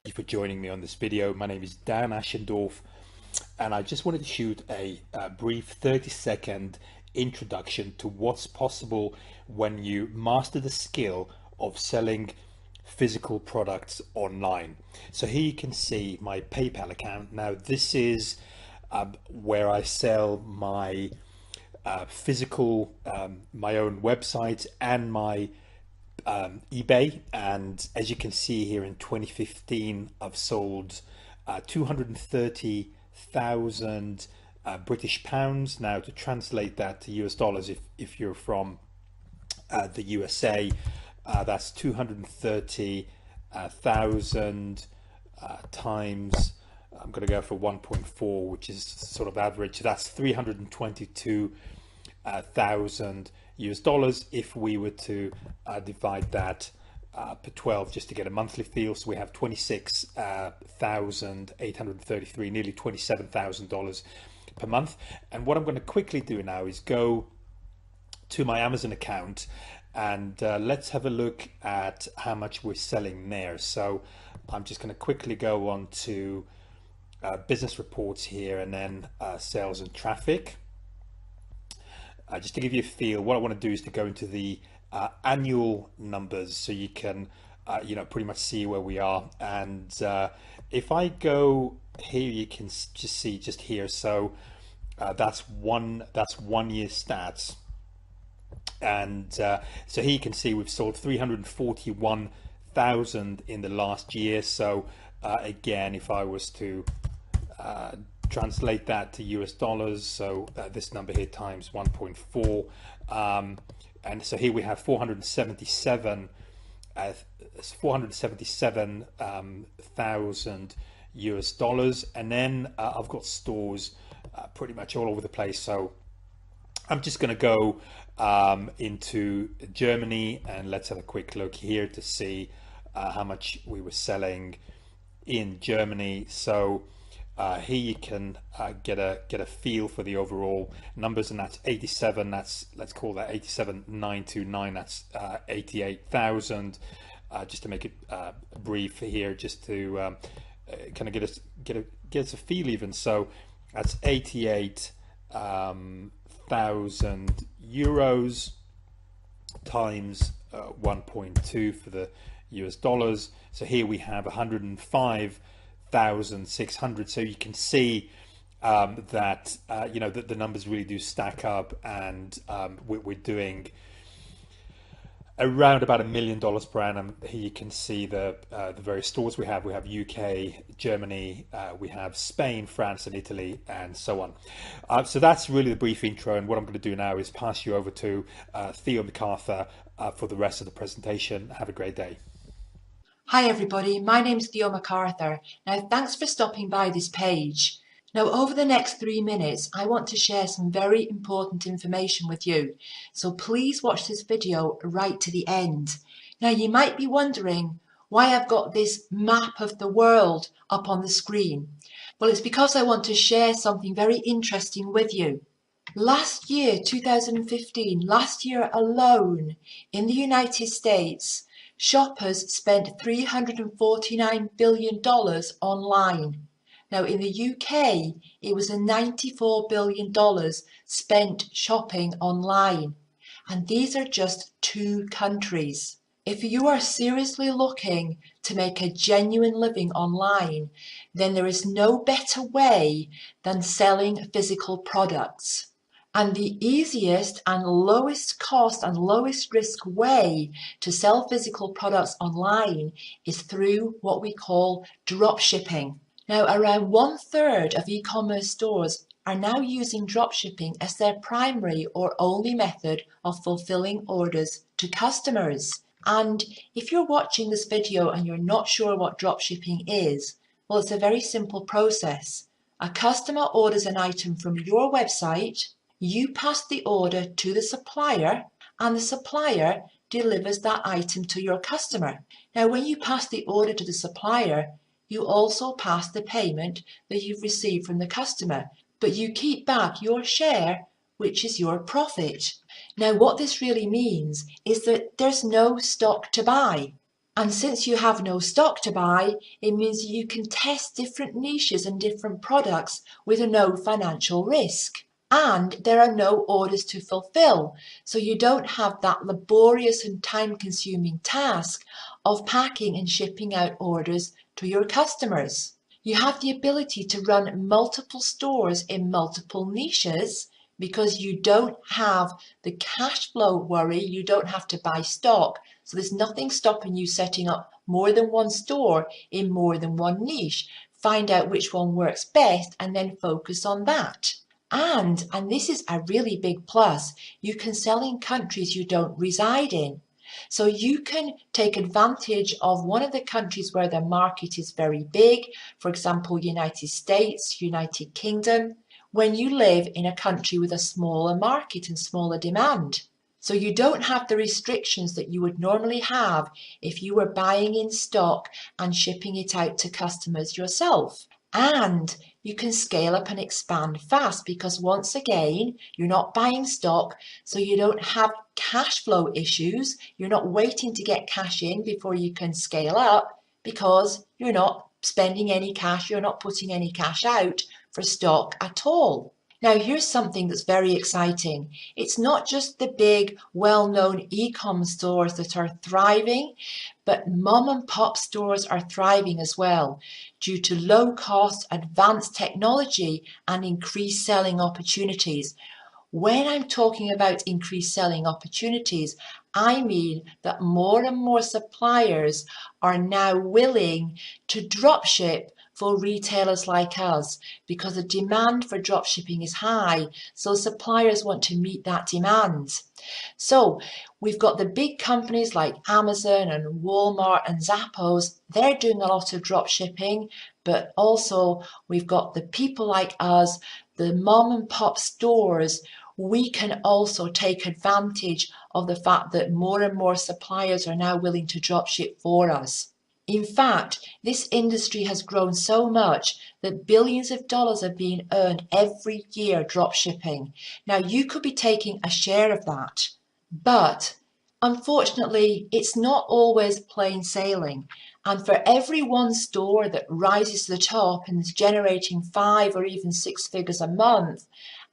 you for joining me on this video. My name is Dan Ashendorf, and I just wanted to shoot a brief 30-second introduction to what's possible when you master the skill of selling physical products online. So here you can see my PayPal account. Now this is where I sell my physical, my own website and my eBay. And as you can see here, in 2015 I've sold 230,000 British pounds. Now to translate that to US dollars, if you're from the USA, that's 230,000 times, I'm going to go for 1.4, which is sort of average. That's 322,000 US dollars if we were to divide that per 12 just to get a monthly feel. So we have 26,833, nearly $27,000 per month. And what I'm going to quickly do now is go to my Amazon account and let's have a look at how much we're selling there. So I'm just going to quickly go on to business reports here, and then sales and traffic. Just to give you a feel, what I want to do is to go into the annual numbers so you can pretty much see where we are. And if I go here, you can just see just here. So that's one year stats. And so here you can see we've sold 341,000 in the last year. So again, if I was to translate that to US dollars, so this number here times 1.4, and so here we have 477,000 US dollars. And then I've got stores pretty much all over the place. So I'm just going to go into Germany, and let's have a quick look here to see how much we were selling in Germany. So here you can get a feel for the overall numbers, and that's 87. Let's call that 87,929. That's 88,000. Just to make it brief here, just to kind of get us a feel even. So that's 88,000 euros times 1.2 for the US dollars. So here we have 105,600. So you can see that that the numbers really do stack up, and we're doing around about $1 million per annum. Here you can see the various stores we have. We have UK, Germany, we have Spain, France, and Italy, and so on. So that's really the brief intro. And what I'm going to do now is pass you over to Theo MacArthur for the rest of the presentation. Have a great day. Hi everybody, my name's Theo MacArthur. Now thanks for stopping by this page. Now over the next 3 minutes I want to share some very important information with you, so please watch this video right to the end. Now you might be wondering why I've got this map of the world up on the screen. Well, it's because I want to share something very interesting with you. Last year, 2015, last year alone in the United States, shoppers spent $349 billion online. Now in the UK, it was $94 billion spent shopping online. And these are just 2 countries. If you are seriously looking to make a genuine living online, then there is no better way than selling physical products. And the easiest and lowest cost and lowest risk way to sell physical products online is through what we call dropshipping. Now, around 1/3 of e-commerce stores are now using dropshipping as their primary or only method of fulfilling orders to customers. And if you're watching this video and you're not sure what dropshipping is, well, it's a very simple process. A customer orders an item from your website, you pass the order to the supplier, and the supplier delivers that item to your customer. Now, when you pass the order to the supplier, you also pass the payment that you've received from the customer, but you keep back your share, which is your profit. Now, what this really means is that there's no stock to buy. And since you have no stock to buy, it means you can test different niches and different products with no financial risk. And there are no orders to fulfill, so you don't have that laborious and time-consuming task of packing and shipping out orders to your customers. You have the ability to run multiple stores in multiple niches because you don't have the cash flow worry, you don't have to buy stock. So there's nothing stopping you setting up more than one store in more than one niche. Find out which one works best and then focus on that. And this is a really big plus, you can sell in countries you don't reside in. So you can take advantage of one of the countries where the market is very big, for example, United States, United Kingdom, when you live in a country with a smaller market and smaller demand. So you don't have the restrictions that you would normally have if you were buying in stock and shipping it out to customers yourself. And you can scale up and expand fast because once again, you're not buying stock, so you don't have cash flow issues. You're not waiting to get cash in before you can scale up because you're not spending any cash, you're not putting any cash out for stock at all. Now, here's something that's very exciting. It's not just the big, well-known e-com stores that are thriving, but mom and pop stores are thriving as well due to low cost, advanced technology and increased selling opportunities. When I'm talking about increased selling opportunities, I mean that more and more suppliers are now willing to dropship for retailers like us because the demand for dropshipping is high, so suppliers want to meet that demand. So we've got the big companies like Amazon and Walmart and Zappos, they're doing a lot of dropshipping, but also we've got the people like us, the mom and pop stores. We can also take advantage of the fact that more and more suppliers are now willing to dropship for us. In fact, this industry has grown so much that billions of dollars are being earned every year dropshipping. Now, you could be taking a share of that, but unfortunately, it's not always plain sailing. And for every one store that rises to the top and is generating 5 or even 6 figures a month,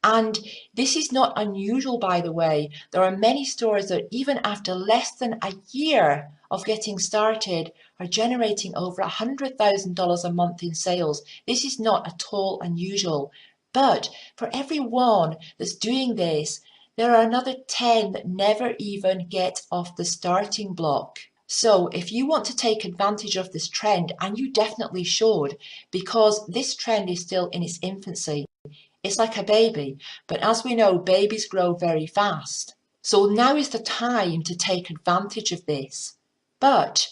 and this is not unusual, by the way. There are many stores that even after less than a year of getting started are generating over $100,000 a month in sales. This is not at all unusual. But for every one that's doing this, there are another 10 that never even get off the starting block. So if you want to take advantage of this trend, and you definitely should, because this trend is still in its infancy. It's like a baby, but as we know, babies grow very fast. So now is the time to take advantage of this. But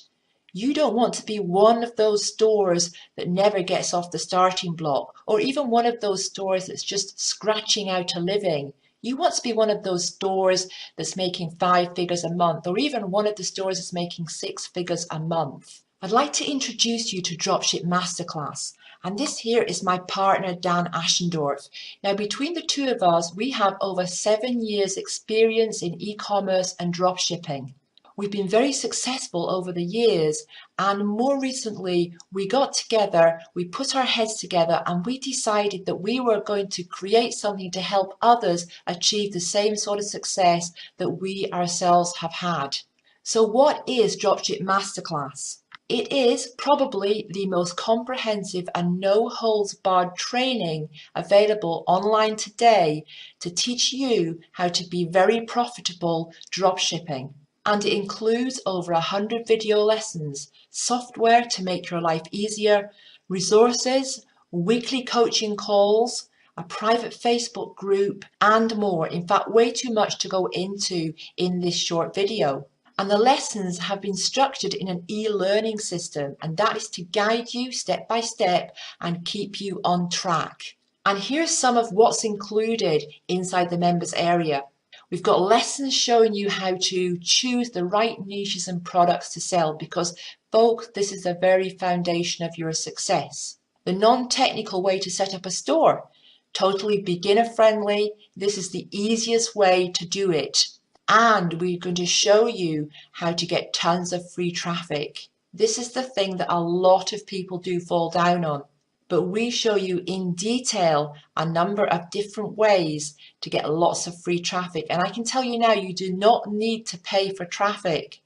you don't want to be one of those stores that never gets off the starting block, or even one of those stores that's just scratching out a living. You want to be one of those stores that's making 5 figures a month, or even one of the stores that's making 6 figures a month. I'd like to introduce you to Dropship Masterclass. And this here is my partner, Dan Ashendorf. Now, between the two of us, we have over 7 years experience in e-commerce and dropshipping. We've been very successful over the years, and more recently, we got together, we put our heads together, and we decided that we were going to create something to help others achieve the same sort of success that we ourselves have had. So what is Dropship Masterclass? It is probably the most comprehensive and no-holds-barred training available online today to teach you how to be very profitable dropshipping. And it includes over 100 video lessons, software to make your life easier, resources, weekly coaching calls, a private Facebook group, and more. In fact, way too much to go into in this short video. And the lessons have been structured in an e-learning system, and that is to guide you step by step and keep you on track. And here's some of what's included inside the members area. We've got lessons showing you how to choose the right niches and products to sell because, folks, this is the very foundation of your success. The non-technical way to set up a store, totally beginner friendly. This is the easiest way to do it. And we're going to show you how to get tons of free traffic. This is the thing that a lot of people do fall down on. But we show you in detail a number of different ways to get lots of free traffic. And I can tell you now, you do not need to pay for traffic.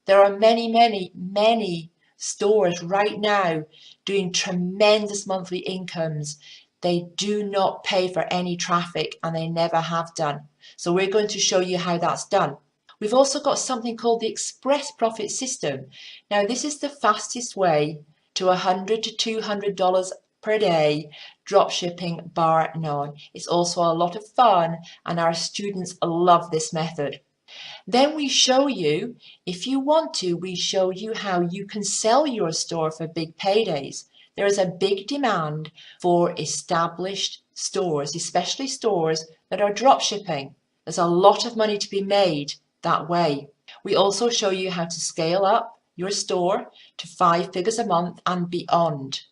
There are many stores right now doing tremendous monthly incomes. They do not pay for any traffic and they never have done. So we're going to show you how that's done. We've also got something called the Express Profit System. Now this is the fastest way to $100 to $200 per day dropshipping bar none. It's also a lot of fun and our students love this method. Then we show you, if you want to, we show you how you can sell your store for big paydays. There is a big demand for established stores, especially stores that are dropshipping. There's a lot of money to be made that way. We also show you how to scale up your store to 5 figures a month and beyond.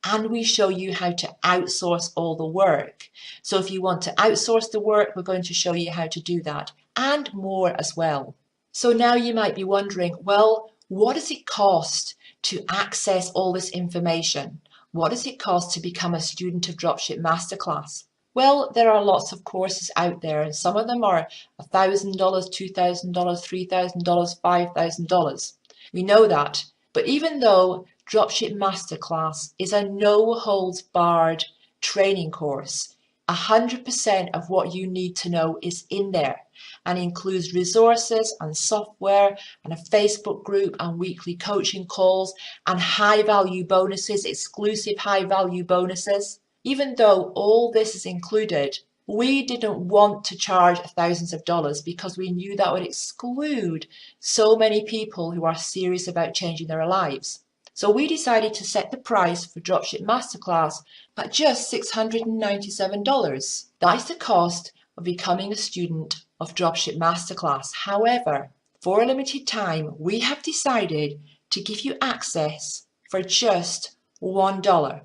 And we show you how to outsource all the work. So if you want to outsource the work, we're going to show you how to do that and more as well. So now you might be wondering, well, what does it cost to access all this information? What does it cost to become a student of Dropship Masterclass? Well, there are lots of courses out there, and some of them are $1,000, $2,000, $3,000, $5,000. We know that. But even though Dropship Masterclass is a no-holds-barred training course, 100% of what you need to know is in there and includes resources and software and a Facebook group and weekly coaching calls and high-value bonuses, exclusive high-value bonuses. Even though all this is included, we didn't want to charge thousands of dollars because we knew that would exclude so many people who are serious about changing their lives. So we decided to set the price for Dropship Masterclass at just $697. That is the cost of becoming a student of Dropship Masterclass. However, for a limited time, we have decided to give you access for just $1.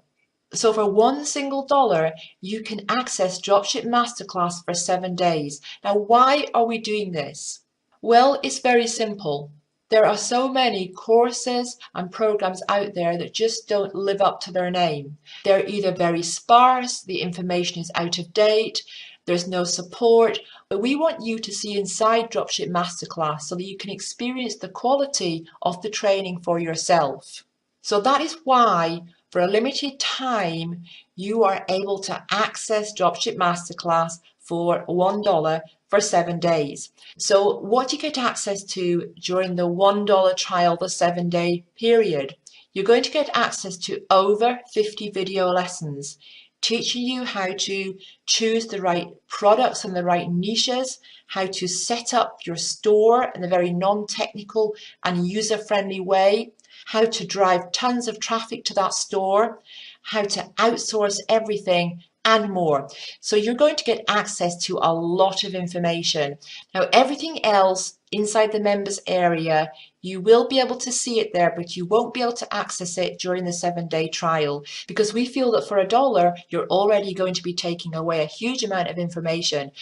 So for one single dollar, you can access Dropship Masterclass for 7 days. Now, why are we doing this? Well, it's very simple. There are so many courses and programs out there that just don't live up to their name. They're either very sparse, the information is out of date, there's no support, but we want you to see inside Dropship Masterclass so that you can experience the quality of the training for yourself. So that is why, for a limited time, you are able to access Dropship Masterclass for $1 for 7 days. So what do you get access to during the $1 trial, the 7-day period? You're going to get access to over 50 video lessons teaching you how to choose the right products and the right niches, how to set up your store in a very non-technical and user-friendly way, how to drive tons of traffic to that store, how to outsource everything, and more. So you're going to get access to a lot of information. Now, everything else inside the members area, you will be able to see it there, but you won't be able to access it during the 7-day trial because we feel that for $1, you're already going to be taking away a huge amount of information.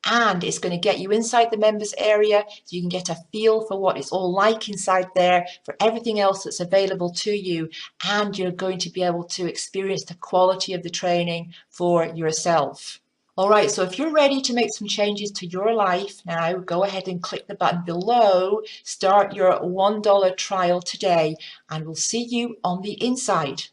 And it's going to get you inside the members area so you can get a feel for what it's all like inside there, for everything else that's available to you, and you're going to be able to experience the quality of the training for yourself. All right, so if you're ready to make some changes to your life now, go ahead and click the button below, start your $1 trial today, and we'll see you on the inside.